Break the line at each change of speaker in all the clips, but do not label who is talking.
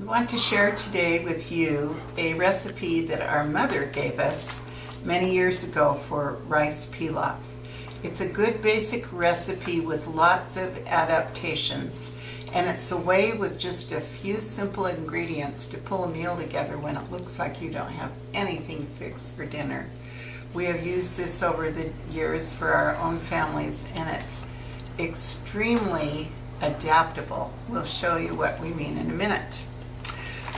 I want to share today with you a recipe that our mother gave us many years ago for rice pilaf. It's a good basic recipe with lots of adaptations, and it's a way with just a few simple ingredients to pull a meal together when it looks like you don't have anything fixed for dinner. We have used this over the years for our own families, and it's extremely adaptable. We'll show you what we mean in a minute.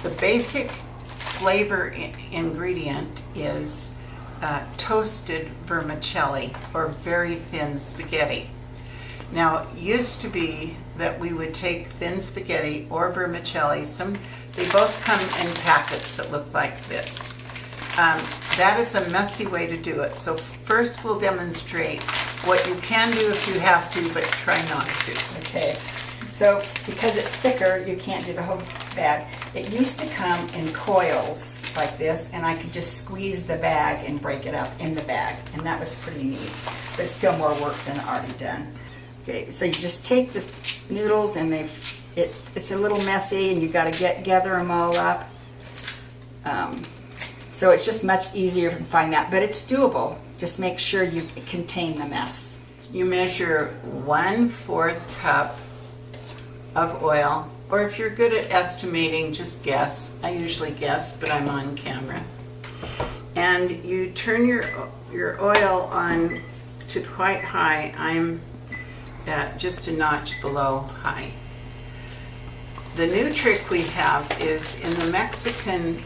The basic flavor ingredient is toasted vermicelli, or very thin spaghetti. Now, it used to be that we would take thin spaghetti or vermicelli. They both come in packets that look like this. That is a messy way to do it. So first we'll demonstrate what you can do if you have to, but try not to.
Okay, so because it's thicker, you can't do the whole bag. It used to come in coils like this, and I could just squeeze the bag and break it up in the bag, and that was pretty neat, but it's still more work than already done. Okay, so you just take the noodles, and it's a little messy, and you got to gather them all up. So it's just much easier to find that, but it's doable. Just make sure you contain the mess.
You measure 1/4 cup of oil, or if you're good at estimating, just guess. I usually guess, but I'm on camera. And you turn your oil on to quite high. I'm at just a notch below high. The new trick we have is in the Mexican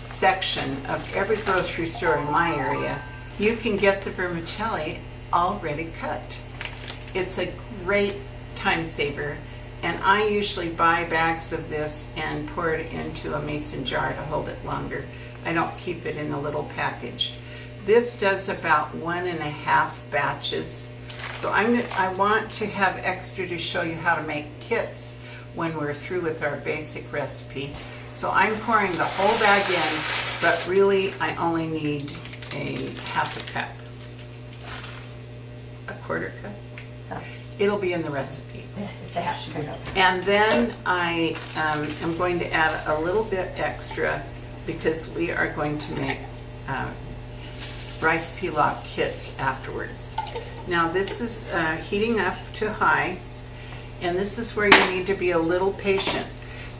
section of every grocery store in my area, you can get the vermicelli already cut. It's a great time saver, and I usually buy bags of this and pour it into a mason jar to hold it longer. I don't keep it in the little package. This does about 1.5 batches. So I want to have extra to show you how to make kits when we're through with our basic recipe. So I'm pouring the whole bag in, but really I only need a 1/2 cup. 1/4 cup? It'll be in the recipe.
It's a 1/2 cup.
And then I am going to add a little bit extra because we are going to make rice pilaf kits afterwards. Now this is heating up to high, and this is where you need to be a little patient.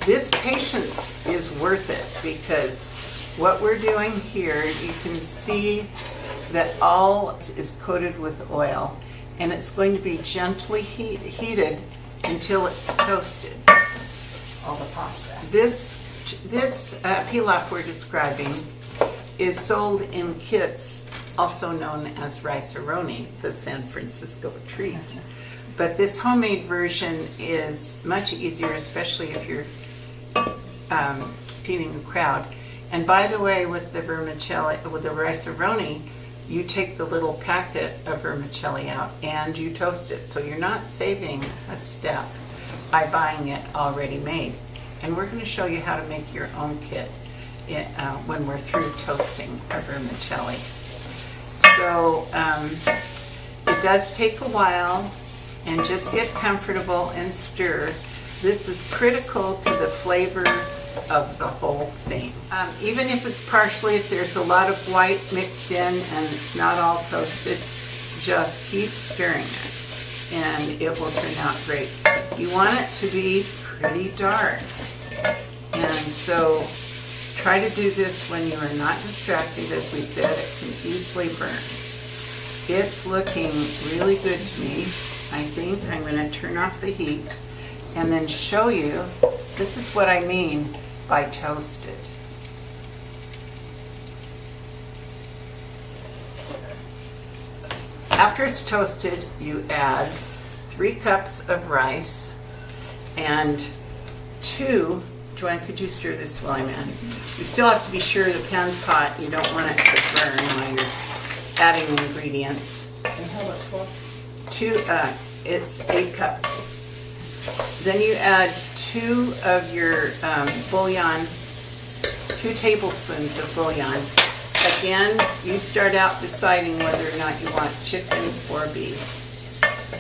This patience is worth it because what we're doing here, you can see that all is coated with oil, and it's going to be gently heated until it's toasted.
All the pasta.
This pilaf we're describing is sold in kits, also known as rice-a-roni, the San Francisco treat. But this homemade version is much easier, especially if you're feeding a crowd. And by the way, with the vermicelli, with the rice-a-roni, you take the little packet of vermicelli out and you toast it. So you're not saving a step by buying it already made. And we're going to show you how to make your own kit when we're through toasting our vermicelli. So it does take a while, and just get comfortable and stir. This is critical to the flavor of the whole thing. Even if it's partially, if there's a lot of white mixed in and it's not all toasted, just keep stirring it and it will turn out great. You want it to be pretty dark, and so try to do this when you are not distracted. As we said, it can easily burn. It's looking really good to me. I think I'm going to turn off the heat and then show you, this is what I mean by toasted. After it's toasted, you add 3 cups of rice and 2, Joanne, could you stir this while I'm in? You still have to be sure the pan's hot. You don't want it to burn while you're adding ingredients.
And how much more?
It's 8 cups. Then you add 2 of your bouillon, 2 tablespoons of bouillon. Again, you start out deciding whether or not you want chicken or beef.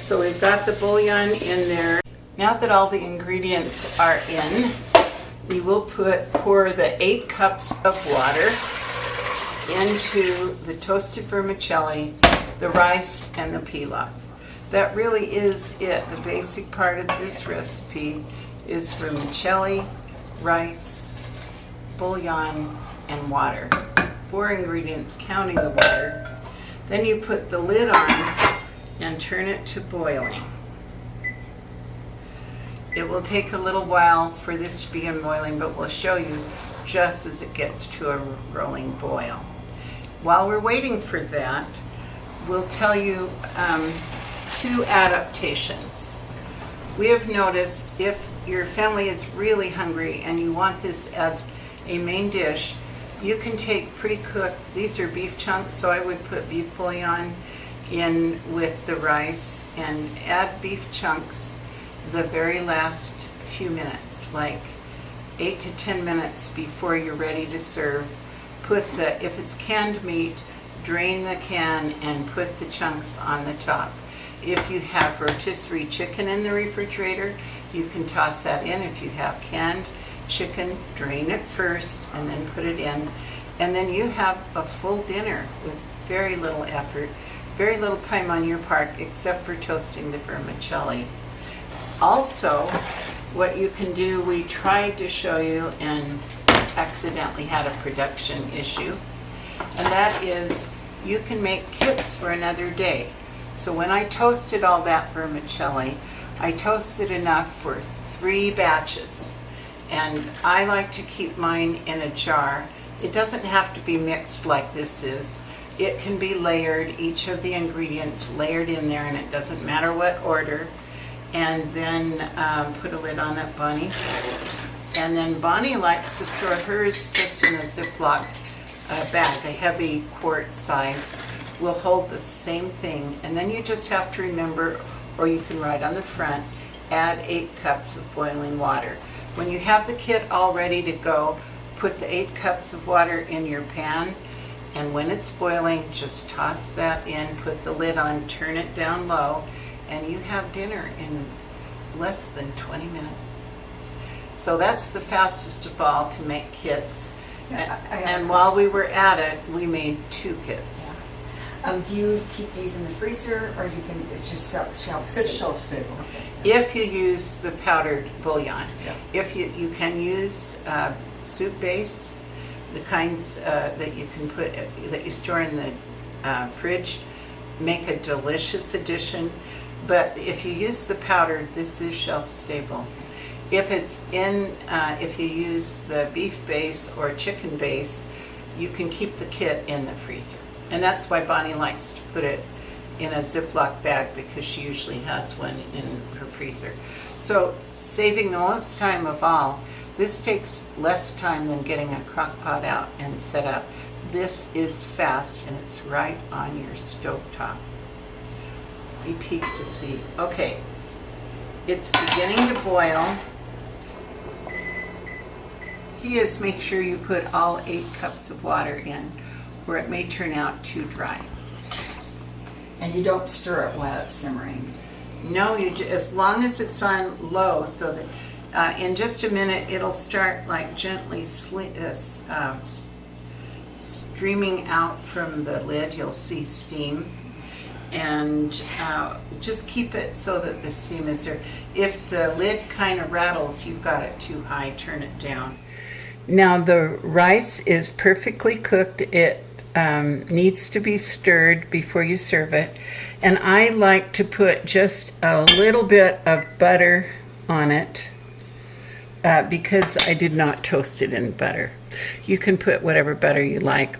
So we've got the bouillon in there. Now that all the ingredients are in, we will pour the 8 cups of water into the toasted vermicelli, the rice, and the pilaf. That really is it. The basic part of this recipe is vermicelli, rice, bouillon, and water. 4 ingredients, counting the water. Then you put the lid on and turn it to boiling. It will take a little while for this to begin boiling, but we'll show you just as it gets to a rolling boil. While we're waiting for that, we'll tell you 2 adaptations. We have noticed if your family is really hungry and you want this as a main dish, you can take pre-cooked, these are beef chunks, so I would put beef bouillon in with the rice and add beef chunks the very last few minutes, like 8 to 10 minutes before you're ready to serve. If it's canned meat, drain the can and put the chunks on the top. If you have rotisserie chicken in the refrigerator, you can toss that in. If you have canned chicken, drain it first and then put it in. And then you have a full dinner with very little effort, very little time on your part except for toasting the vermicelli. Also, what you can do, we tried to show you and accidentally had a production issue, and that is you can make kits for another day. So when I toasted all that vermicelli, I toasted enough for 3 batches, and I like to keep mine in a jar. It doesn't have to be mixed like this is. It can be layered, each of the ingredients layered in there, and it doesn't matter what order. And then put a lid on it, Bonnie. And then Bonnie likes to store hers just in a Ziploc bag, a heavy quart size. Will hold the same thing. And then you just have to remember, or you can write on the front, add 8 cups of boiling water. When you have the kit all ready to go, put the 8 cups of water in your pan, and when it's boiling, just toss that in, put the lid on, turn it down low, and you have dinner in less than 20 minutes. So that's the fastest of all to make kits. And while we were at it, we made 2 kits.
Do you keep these in the freezer, or you can, it's just shelf stable?
It's shelf stable.
Okay.
If you use the powdered bouillon.
Yeah.
If you can use soup base, the kinds that you can put, that you store in the fridge, make a delicious addition. But if you use the powdered, this is shelf stable. If it's in, if you use the beef base or chicken base, you can keep the kit in the freezer. And that's why Bonnie likes to put it in a Ziploc bag, because she usually has one in her freezer. So saving the most time of all, this takes less time than getting a crock pot out and set up. This is fast and it's right on your stovetop. We peek to see. Okay, it's beginning to boil. Key is make sure you put all 8 cups of water in, or it may turn out too dry.
And you don't stir it while it's simmering?
No, as long as it's on low, so that in just a minute it'll start like gently streaming out from the lid. You'll see steam. And just keep it so that the steam is there. If the lid kind of rattles, you've got it too high, turn it down. Now the rice is perfectly cooked. It needs to be stirred before you serve it. And I like to put just a little bit of butter on it because I did not toast it in butter. You can put whatever butter you like.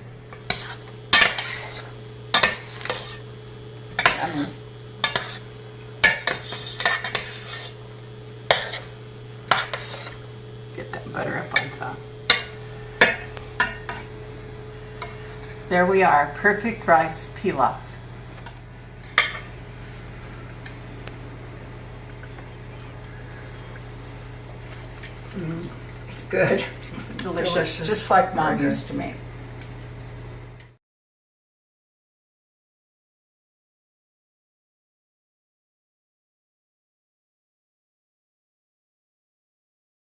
Get that butter up on top. There we are, perfect rice pilaf.
It's good.
Delicious,
Delicious.
just like Mom
Very good.
used to make.